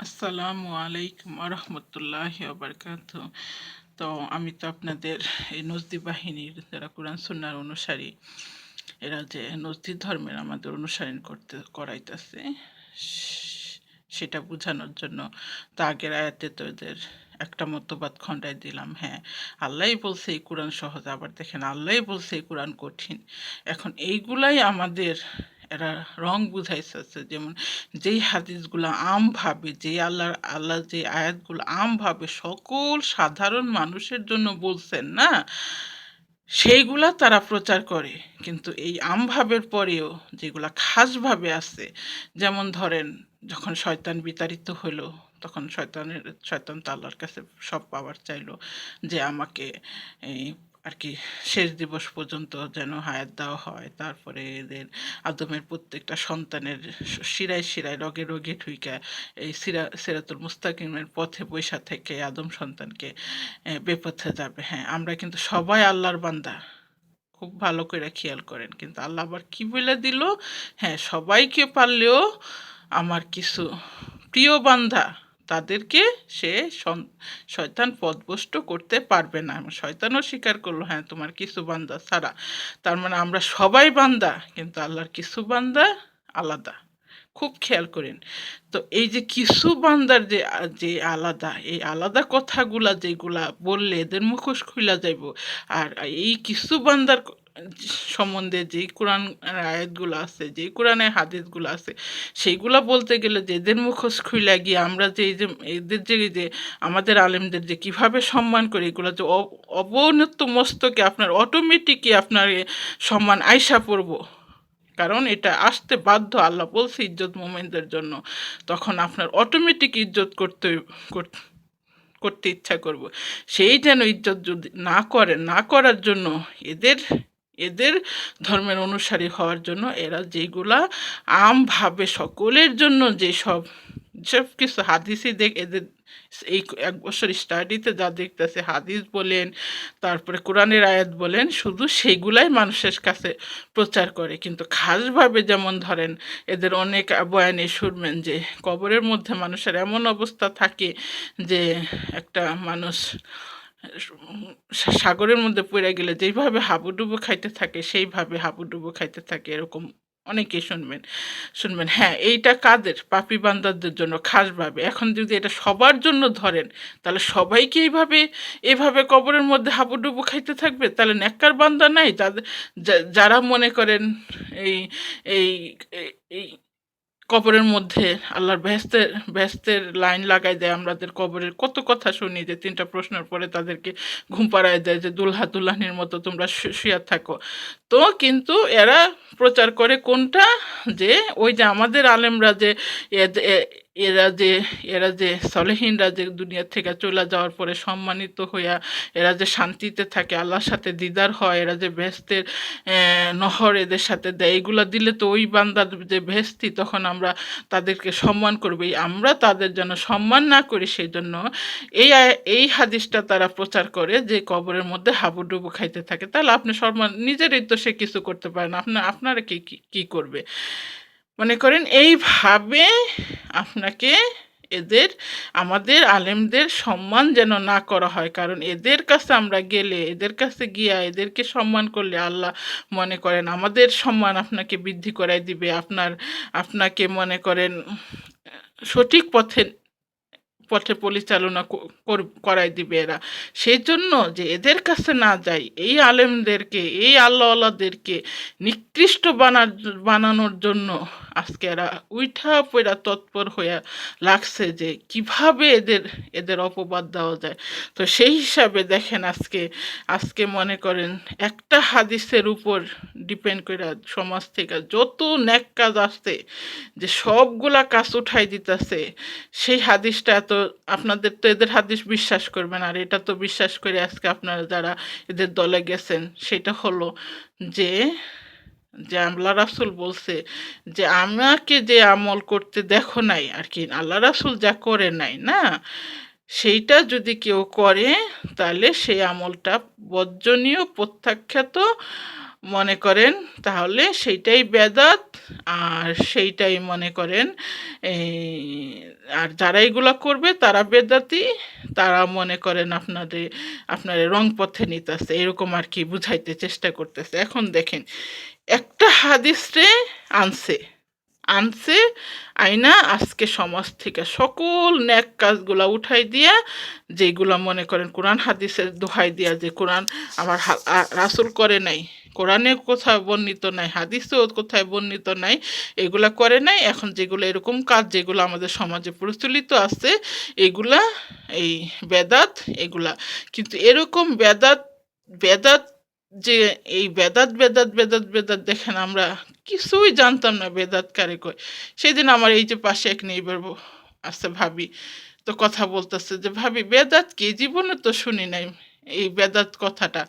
আসসালামু আলাইকুম রহমতুল্লাহি ওবরকাত। তো আমি তো আপনাদের এই নজদি বাহিনীর যারা কোরআন সুন্নাহর অনুসারী, এরা যে নজদি ধর্মের আমাদের অনুসরণ করাইতেছে সেটা বোঝানোর জন্য তো আগের আয়াতে তো এদের একটা মতবাদ খণ্ডাই দিলাম। হ্যাঁ, আল্লাহই বলছে এই কোরআন সহজ, আবার দেখেন আল্লাহই বলছে এই কোরআন কঠিন। এখন এইগুলাই আমাদের এরা রং বুঝাইতেছে। যেমন যেই হাদিসগুলো আমভাবে, যে আল্লাহ যে আয়াতগুলো আমভাবে সকল সাধারণ মানুষের জন্য বলছেন না, সেইগুলা তারা প্রচার করে। কিন্তু এই আমভাবের পরেও যেগুলা খাসভাবে আছে, যেমন ধরেন যখন শয়তান বিতাড়িত হলো, তখন শয়তান তো আল্লাহর কাছে সব পাওয়ার চাইলো যে আমাকে এই আর কি শেষ দিবস পর্যন্ত যেন হায়াত দেওয়া হয়। তারপরে এদের আদমের প্রত্যেকটা সন্তানের শিরায় শিরায় রগে রগে ঢুইকা এই সিরাতুল মুস্তাকিমের পথে বৈশা থেকে আদম সন্তানকে বেপথে যাবে। হ্যাঁ, আমরা কিন্তু সবাই আল্লাহর বান্দা, খুব ভালো করে খেয়াল করেন। কিন্তু আল্লাহ আবার কি বলে দিল, হ্যাঁ সবাইকে পারলেও আমার কিছু প্রিয় বান্দা তাদেরকে সে শয়তান পথভ্রষ্ট করতে পারবে না। শয়তানও স্বীকার করলো, হ্যাঁ তোমার কিছু বান্দা ছাড়া। তার মানে আমরা সবাই বান্দা, কিন্তু আল্লাহর কিছু বান্দা আলাদা। খুব খেয়াল করেন। তো এই যে কিছু বান্দার যে যে আলাদা, এই আলাদা কথাগুলা যেগুলা বললে এদের মুখোশ খুইলা যাইব। আর এই কিছু বান্দার সম্বন্ধে যেই কোরআন আয়াতগুলো আছে, যেই কোরআনের হাদিসগুলো আছে, সেইগুলা বলতে গেলে যে এদের মুখোশ খুইলা গিয়ে আমরা যে এই যে এদের যে আমাদের আলেমদের যে কিভাবে সম্মান করি, এগুলো যে অবনত মস্তকে আপনার অটোমেটিকই আপনার সম্মান আইসা পড়বো। কারণ এটা আসতে বাধ্য, আল্লাহ বলছে ইজ্জত মোমেনদের জন্য। তখন আপনার অটোমেটিক ইজ্জত করতে ইচ্ছা করব। সেই যেন ইজ্জত যদি না করার জন্য এদের এদের ধর্মের অনুসারী হওয়ার জন্য এরা যেগুলা আমভাবে সকলের জন্য যেসব সব কিছু হাদিসই এদের এই এক বছর স্টাডিতে যা দেখতেছে, হাদিস বলেন, তারপরে কোরআনের আয়াত বলেন, শুধু সেইগুলাই মানুষের কাছে প্রচার করে। কিন্তু খাসভাবে যেমন ধরেন এদের অনেক বয়ানে শুনবেন যে কবরের মধ্যে মানুষের এমন অবস্থা থাকে যে একটা মানুষ সাগরের মধ্যে পড়ে গেলে যেইভাবে হাবুডুবু খাইতে থাকে সেইভাবে হাবুডুবু খাইতে থাকে, এরকম অনেকেই শুনবেন। হ্যাঁ, এইটা কাদের? পাপী বান্দাদের জন্য খাসভাবে। এখন যদি এটা সবার জন্য ধরেন, তাহলে সবাই কি এইভাবে কবরের মধ্যে হাবুডুবু খাইতে থাকবে? তাহলে নেককার বান্দা নাই তাদের, যারা মনে করেন এই এই এই কবরের মধ্যে আল্লাহর বেহেশতের লাইন লাগাই দেয়। আমাদের কবরের কত কথা শুনি যে 3টা প্রশ্নের পরে তাদেরকে ঘুম পাড়ায় দেয় যে দুলহা দুলহানির মতো তোমরা শুয়ে থাকো। তো কিন্তু এরা প্রচার করে কোনটা, যে ওই যে আমাদের আলেমরা যে এদ- এ- এরা যে এরা যে সলেহিনরা যে দুনিয়া থেকে চলে যাওয়ার পরে সম্মানিত হইয়া এরা যে শান্তিতে থাকে, আল্লাহর সাথে দিদার হয়, এরা যে বেহেশতের নহর এদের সাথে দেয়, এগুলা দিলে তো ওই বান্দার যে বেহেশতি, তখন আমরা তাদেরকে সম্মান করবো। আমরা তাদের যেন সম্মান না করি, সেই জন্য এই হাদিসটা তারা প্রচার করে যে কবরের মধ্যে হাবুডুবু খাইতে থাকে। তাহলে আপনি সম্মান, নিজেরই তো সে কিছু করতে পারে না, আপনারা কি করবে? মনে করেন এইভাবে আপনাকে এদের আমাদের আলেমদের সম্মান যেন না করা হয়। কারণ এদের কাছে আমরা গেলে, এদের কাছে গিয়া এদেরকে সম্মান করলে আল্লাহ মনে করেন আমাদের সম্মান আপনাকে বৃদ্ধি করাই দিবে, আপনাকে মনে করেন সঠিক পথে পথে পরিচালনা করাই দিবে এরা। সেই জন্য যে এদের কাছে না যাই, এই আলেমদেরকে, এই আল্লাহওয়ালাদেরকে নিকৃষ্ট বানানোর জন্য আজকে এরা উইঠা পইরা তৎপর হইয়া লাগছে যে কিভাবে এদের অপবাদ দেওয়া যায়। তো সেই হিসাবে দেখেন আজকে মনে করেন একটা হাদিসের উপর ডিপেন্ড করে সমাজ থেকে যত নেক কাজ আসছে, যে সবগুলা কাজ উঠাই দিতেছে। সেই হাদিসটা এত, আপনাদের তো এদের হাদিস বিশ্বাস করবেন, আর এটা তো বিশ্বাস করে আজকে আপনারা যারা এদের দলে গেছেন, সেটা হলো যে যে আল্লাহ রাসূল বলছে যে আমাকে যে আমল করতে দেখো নাই আর কি, আল্লাহ রাসূল যা করে নাই না, সেইটা যদি কেউ করে তাহলে সেই আমলটা বর্জনীয়, প্রত্যাখ্যাত মনে করেন, তাহলে সেইটাই বেদাত। আর সেইটাই মনে করেন এই, আর আর যারা এগুলা করবে তারা বেদাতি, তারা মনে করেন আপনার রং পথে নিতেছে, এরকম আর কি বুঝাইতে চেষ্টা করতেছে। এখন দেখেন, একটা হাদিসে আনছে আনছে আইনা আজকে সমাজ থেকে সকল ন্যাক কাজগুলা উঠাই দিয়া, যেগুলা মনে করেন কোরআন হাদিসের দোহাই দিয়া, যে কোরআন আমার রাসূল করে নাই, কোরআনে কোথাও বর্ণিত নাই, হাদিসেও কোথায় বর্ণিত নাই, এগুলা করে নাই। এখন যেগুলো এরকম কাজ যেগুলো আমাদের সমাজে প্রচলিত আছে, এগুলা এই বেদাত এগুলা। কিন্তু এরকম বেদাত বেদাত যে এই বেদাত বেদাত বেদাত বেদাত দেখেন, আমরা কিছুই জানতাম না বেদাত কারে কয়। সেদিন আমার এই যে পাশে এক নেইবার আছে ভাবি, তো কথা বলতেছে যে ভাবি বেদাত কি, জীবনে তো শুনি নাই এই বেদাত কথাটা।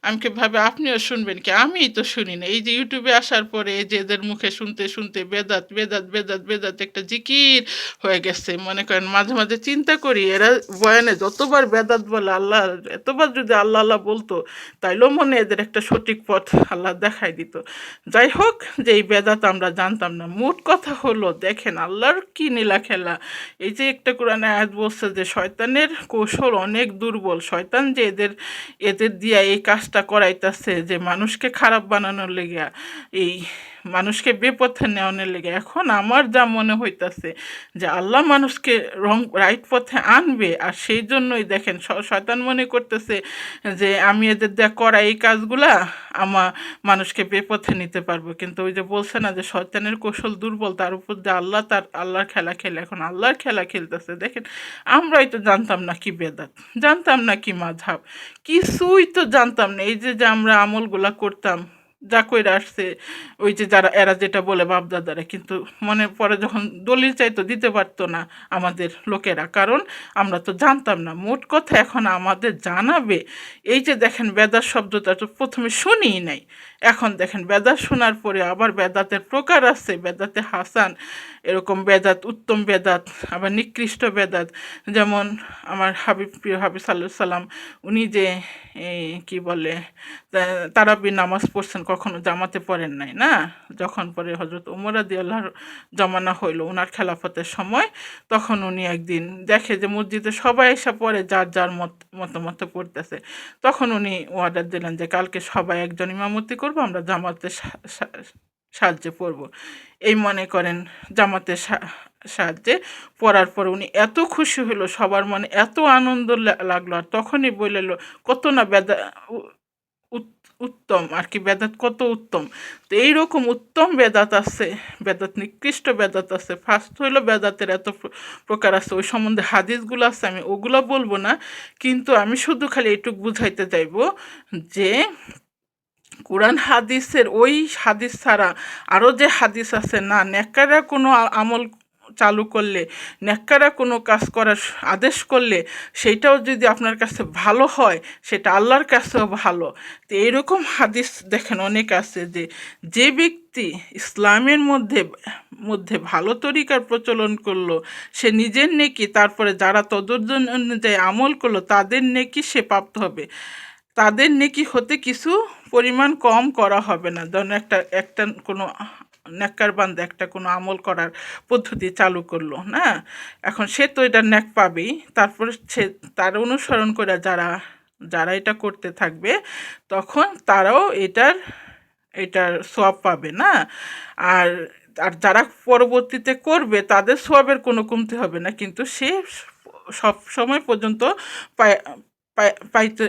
আমি কি ভাবে আপনিও শুনবেন কি, আমিই তো শুনি না। এই যে ইউটিউবে আসার পরে এই যে এদের মুখে শুনতে শুনতে বেদাত বেদাত বেদাত বেদাত একটা জিকির হয়ে গেছে। মনে করেন মাঝে মাঝে চিন্তা করি, এরা বয়ানে যতবার বেদাত বলে, আল্লাহ এতবার যদি আল্লাহ আল্লাহ বলতো, তাইলেও মনে এদের একটা সঠিক পথ আল্লাহ দেখাই দিত। যাই হোক, যে এই বেদাত আমরা জানতাম না। মোট কথা হলো, দেখেন আল্লাহর কি নীলা খেলা। এই যে একটা কোরআনে আয়াত বলছে যে শয়তানের কৌশল অনেক দুর্বল, শয়তান যে এদের এদের দিয়া এই কাজটা করাইতেছে, যে মানুষকে খারাপ বানানোর লেগে, এই মানুষকে বেপথে নেওয়ানোর লেগে। এখন আমার যা মনে হইতাছে যে আল্লাহ মানুষকে রাইট পথে আনবে, আর সেই জন্যই দেখেন শয়তান মনে করতেছে যে আমি এদের দেয়া করা এই কাজগুলা মানুষকে বেপথে নিতে পারবো। কিন্তু ওই যে বলছে না যে শয়তানের কৌশল দুর্বল, তার উপর যে আল্লাহর খেলা খেলে, এখন আল্লাহর খেলা খেলতেছে। দেখেন, আমরাই তো জানতাম না কি বেদাত, জানতাম না কি মাযহাব, কিছুই তো জানতাম না। এই যে যে আমরা আমলগুলা করতাম, যা কইরা আসছে, ওই যে যারা এরা যেটা বলে বাপদাদারা, কিন্তু মনে পরে যখন দলিল চাইতো দিতে পারতো না আমাদের লোকেরা, কারণ আমরা তো জানতাম না। মোট কথা এখন আমাদের জানাবে। এই যে দেখেন বেদাত শব্দটা তো প্রথমে শুনিই নাই, এখন দেখেন বেদাত শোনার পরে আবার বেদাতের প্রকার আছে, বেদাতে হাসান, এরকম বেদাত, উত্তম বেদাত, আবার নিকৃষ্ট বেদাত। যেমন আমার প্রিয় হাবিব সাল্লাল্লাহু সাল্লাম, উনি যে কি বলে তারাবি নামাজ পড়ছেন, কখনো জামাতে পড়েন নাই না। যখন পরে হজরত উমর রাদিয়াল্লাহু জমানা হইল ওনার খেলাফতের সময়, তখন উনি একদিন দেখে যে মসজিদে সবাই এসে পড়ে, যার যার মতো পড়তেছে। তখন উনি অর্ডার দিলেন যে কালকে সবাই একজন ইমামতি করবো, আমরা জামাতে সাহায্যে পড়ব। এই মনে করেন জামাতের সাহায্যে পড়ার পর উনি এত খুশি হলো, সবার মনে এত আনন্দ লাগলো, আর তখনই বলল কত না উত্তম আর কি, বেদাত কত উত্তম। তো এইরকম উত্তম বেদাত আছে, বেদাত নিকৃষ্ট বেদাত আছে। ফার্স্ট হইলো বেদাতের এত প্রকার আছে, ওই সম্বন্ধে হাদিসগুলো আছে, আমি ওগুলো বলবো না। কিন্তু আমি শুধু খালি এইটুকু বুঝাইতে চাইবো যে কোরআন হাদিসের ওই হাদিস ছাড়া আরও যে হাদিস আছে না, নেককাররা কোনো আমল চালু করলে, নেককাররা কোনো কাজ করার আদেশ করলে, সেইটাও যদি আপনার কাছে ভালো হয়, সেটা আল্লাহর কাছেও ভালো। তো এইরকম হাদিস দেখেন অনেক আছে, যে যে ব্যক্তি ইসলামের মধ্যে মধ্যে ভালো তরিকার প্রচলন করলো, সে নিজের নেকি, তারপরে যারা তদর্জন অনুযায়ী আমল করলো তাদের নেকি সে প্রাপ্ত হবে, তাদের নেকি হতে কিছু পরিমাণ কম করা হবে না। ধরুন একটা একটা কোনো নেককার বান্দা একটা কোনো আমল করার পদ্ধতি চালু করলো না, এখন সে তো এটা নেক পাবেই, তারপরে সে তার অনুসরণ করে যারা যারা এটা করতে থাকবে, তখন তারাও এটার সওয়াব পাবে না। আর আর যারা পরবর্তীতে করবে তাদের সওয়াবের কোনো কমতি হবে না, কিন্তু সে সব সময় পর্যন্ত পায় পাইতে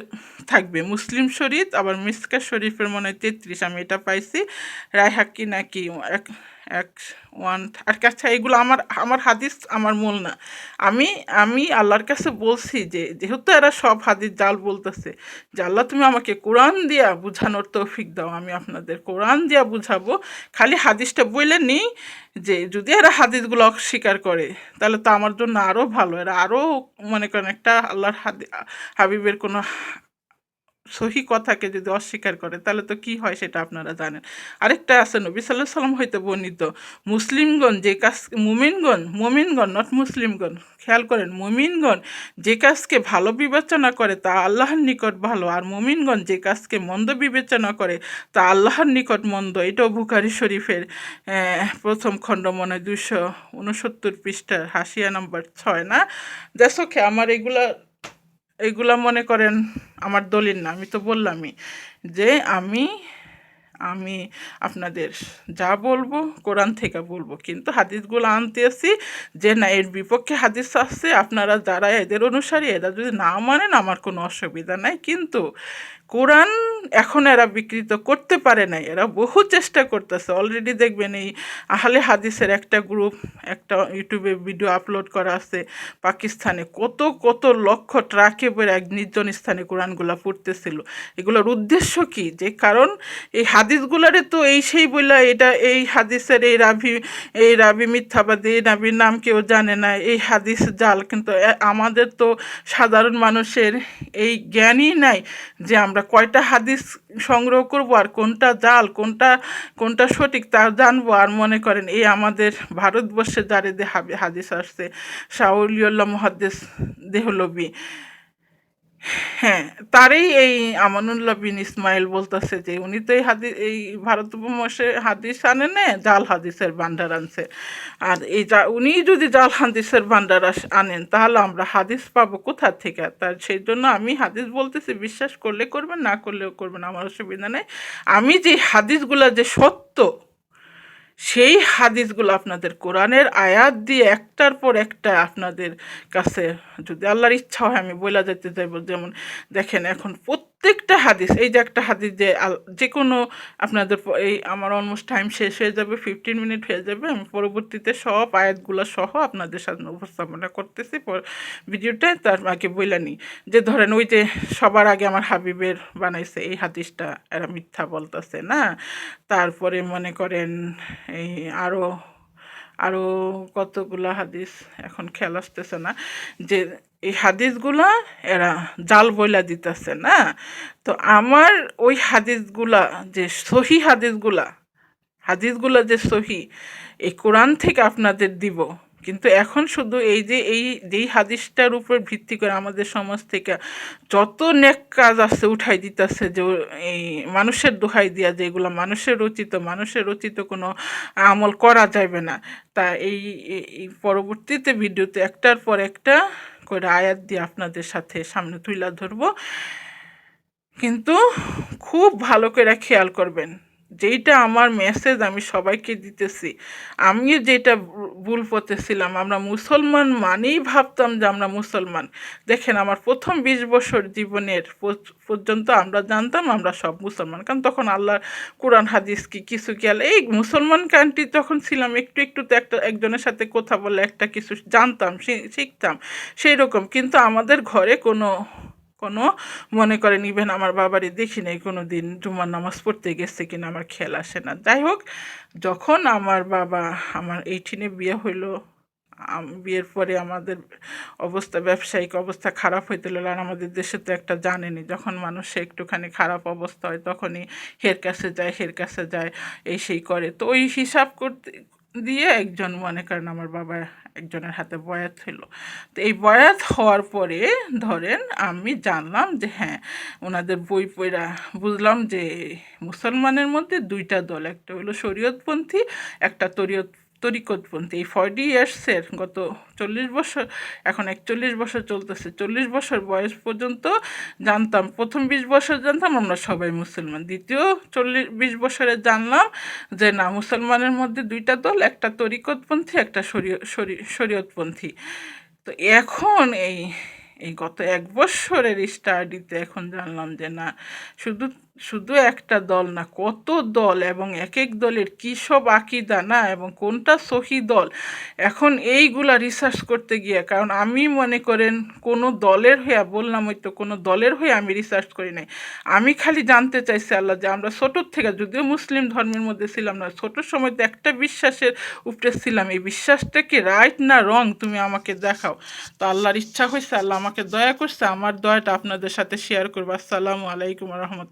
থাকবে। মুসলিম শরীফ, আবার মিসকা শরীফের মনে হয় 33, আমি এটা পাইছি, রায়হাকি নাকি এক এক ওয়ান আর কাছে। এগুলো আমার আমার হাদিস আমার মূল না। আমি আমি আল্লাহর কাছে বলছি যে যেহেতু এরা সব হাদিস জাল বলতেছে, যে আল্লাহ তুমি আমাকে কোরআন দিয়া বুঝানোর তৌফিক দাও, আমি আপনাদের কোরআন দিয়া বুঝাবো। খালি হাদিসটা বললে নি, যে যদি এরা হাদিসগুলো অস্বীকার করে তাহলে তো আমার জন্য আরও ভালো, এরা আরও মনে করেন একটা আল্লাহর হাবিবের কোনো সহি কথাকে যদি অস্বীকার করে তাহলে তো কি হয় সেটা আপনারা জানেন। আরেকটা আছে নবী সাল্লাল্লাহু আলাইহি সাল্লাম হইতে বর্ণিত, মুসলিমগণ যে কাজ, মুমিনগণ নট মুসলিমগণ, খেয়াল করেন, মুমিনগণ যে কাজকে ভালো বিবেচনা করে তা আল্লাহর নিকট ভালো, আর মুমিনগণ যে কাজকে মন্দ বিবেচনা করে তা আল্লাহর নিকট মন্দ। এটাও বুখারী শরীফের প্রথম খণ্ড, মনে হয় 269 পৃষ্ঠা, হাসিয়া নাম্বার 6 না? That's okay. আমার এগুলা মনে করেন আমার দলিল না, আমি তো বললামই যে আমি আমি আপনাদের যা বলবো কোরআন থেকে বলবো, কিন্তু হাদিসগুলো আনতেছি যে না এর বিপক্ষে হাদিস আসছে, আপনারা যারা এদের অনুসারী এরা যদি না মানেন আমার কোনো অসুবিধা নাই, কিন্তু কোরআন এখন এরা বিকৃত করতে পারে নাই, এরা বহু চেষ্টা করতেছে। অলরেডি দেখবেন এই আহলে হাদিসের একটা গ্রুপ, একটা ইউটিউবে ভিডিও আপলোড করা আছে, পাকিস্তানে কত কত লক্ষ ট্রাকে বেড়ে এক নির্জন স্থানে কোরআনগুলা পড়তেছিল। এগুলোর উদ্দেশ্য কি? যে কারণ এই হাদিসগুলারে তো এই সেই বইলা, এটা এই হাদিসের এই রাবি মিথ্যাবাদী, এই রাবির নাম কেউ জানে না, এই হাদিস জাল। কিন্তু আমাদের তো সাধারণ মানুষের এই জ্ঞানই নাই যে আমরা কয়টা হাদিস সংগ্রহ করব আর কোনটা জাল, কোনটা সঠিক তা জানবো। আর মনে করেন এই আমাদের ভারতবর্ষে যারে হাদিস আসছে, শাহ ওলিউল্লাহ মুহাদ্দিস দেহলভী, হ্যাঁ, তারই এই আমানুল্লাহ বিন ইসমাইল বলতেছে যে উনি তো এই ভারত উপমহাদেশে হাদিস আনে না, জাল হাদিসের ভান্ডার আনছে। আর উনি যদি জাল হাদিসের ভান্ডার আনেন তাহলে আমরা হাদিস পাবো কোথা থেকে? তার সেই জন্য আমি হাদিস বলতেছি, বিশ্বাস করলে করবেন, না করলেও করবেন, আমার অসুবিধা নেই। আমি যে হাদিসগুলা যে সত্য, সেই হাদিসগুলো আপনাদের কোরআনের আয়াত দিয়ে একটার পর একটা আপনাদের কাছে যদি আল্লাহর ইচ্ছা হয় আমি বলে যেতে চাইব। যেমন দেখেন এখন প্রত্যেকটা হাদিস, এই যে একটা হাদিস যে কোনো আপনাদের এই আমার অলমোস্ট টাইম শেষ হয়ে যাবে, 15 মিনিট হয়ে যাবে, আমি পরবর্তীতে সব আয়াতগুলো সহ আপনাদের সামনে উপস্থাপনা করতেছি ভিডিওটা। তার আগে বইলা নিই যে ধরেন ওই যে সবার আগে আমার হাবিবের বানাইছে এই হাদিসটা এরা মিথ্যা বলতেছে না। তারপরে মনে করেন এই আরও আরও কতগুলা হাদিস এখন খেয়াল আসতেছে না, যে এই হাদিসগুলা এরা জাল বইলা দিতেছে না। তো আমার ওই হাদিসগুলা যে সহি হাদিসগুলা যে সহি, এই কোরআন থেকে আপনাদের দিব। কিন্তু এখন শুধু যেই হাদিসটার উপর ভিত্তি করে আমাদের সমাজ থেকে যত নেক কাজ আছে উঠাই দিতেছে, যে এই মানুষের দোহাই দিয়া, যেগুলো মানুষের রচিত কোনো আমল করা যাবে না। তা এই পরবর্তীতে ভিডিওতে একটার পর একটা করে আয়াত দিয়ে আপনাদের সামনে তুলে ধরবো। কিন্তু খুব ভালো করে খেয়াল করবেন, যেইটা আমার মেসেজ আমি সবাইকে দিতেছি, আমিও যেটা ভুল পথে ছিলাম, আমরা মুসলমান মানেই ভাবতাম যে আমরা মুসলমান। দেখেন আমার প্রথম 20 বছর জীবনের পর্যন্ত আমরা জানতাম আমরা সব মুসলমান, কারণ তখন আল্লাহর কোরআন হাদিস কি কিছু খেয়াল, এই মুসলমান কান্ট্রি তখন ছিলাম, একটুতে একজনের সাথে কথা বলে একটা কিছু জানতাম, শিখতাম সেই রকম। কিন্তু আমাদের ঘরে কোনো মনে করেন ইভেন আমার বাবারই দেখি নাই কোনো দিন জুমার নামাজ পড়তে গেছে কিনা আমার খেয়াল আসে না। যাই হোক, যখন আমার 18-এ বিয়ে হইলো, বিয়ের পরে আমাদের ব্যবসায়িক অবস্থা খারাপ হইতে লাগলো। আর আমাদের দেশে তো একটা জানেনি, যখন মানুষের একটুখানি খারাপ অবস্থা হয় তখনই হের কাছে যায় এই সেই করে। তো ওই হিসাব করতে দিয়ে একজন মনে করেন আমার বাবা একজনের হাতে বয়াত হইলো। তো এই বয়াত হওয়ার পরে ধরেন আমি জানলাম যে হ্যাঁ, ওনাদের বই পড়া বুঝলাম যে মুসলমানের মধ্যে 2টা দল, একটা হলো শরীয়তপন্থী, একটা তরিকতপন্থী। এই 40 ইয়ার্সের গত 40 বছর, এখন 41 বছর চলতেছে, 40 বছর বয়স পর্যন্ত জানতাম, প্রথম 20 বছর জানতাম আমরা সবাই মুসলমান, দ্বিতীয় 20 বছরে জানলাম যে না, মুসলমানের মধ্যে 2টা দল, একটা তরিকতপন্থী, একটা শরীয়তপন্থী। তো এখন এই গত 1 বছরের স্টাডিতে এখন জানলাম যে না, শুধু শুধু একটা দল না, কত দল, এবং এক এক দলের কী সব আকিদা না, এবং কোনটা সহি দল। এখন এইগুলা রিসার্চ করতে গিয়ে, কারণ আমি মনে করেন কোনো দলের হয়ে বললাম, ওই তো কোনো দলের হয়ে আমি রিসার্চ করি নাই। আমি খালি জানতে চাইছি আল্লাহ, যে আমরা ছোটোর থেকে, যদিও মুসলিম ধর্মের মধ্যে ছিলাম না, ছোটোর সময় তো একটা বিশ্বাসের উপরে ছিলাম, এই বিশ্বাসটা কি রাইট না রং তুমি আমাকে দেখাও। তো আল্লাহর ইচ্ছা হয়েছে, আল্লাহ আমাকে দয়া করছে, আমার দয়াটা আপনাদের সাথে শেয়ার করবো। আসসালামু আলাইকুম রহমতুল্লাহ।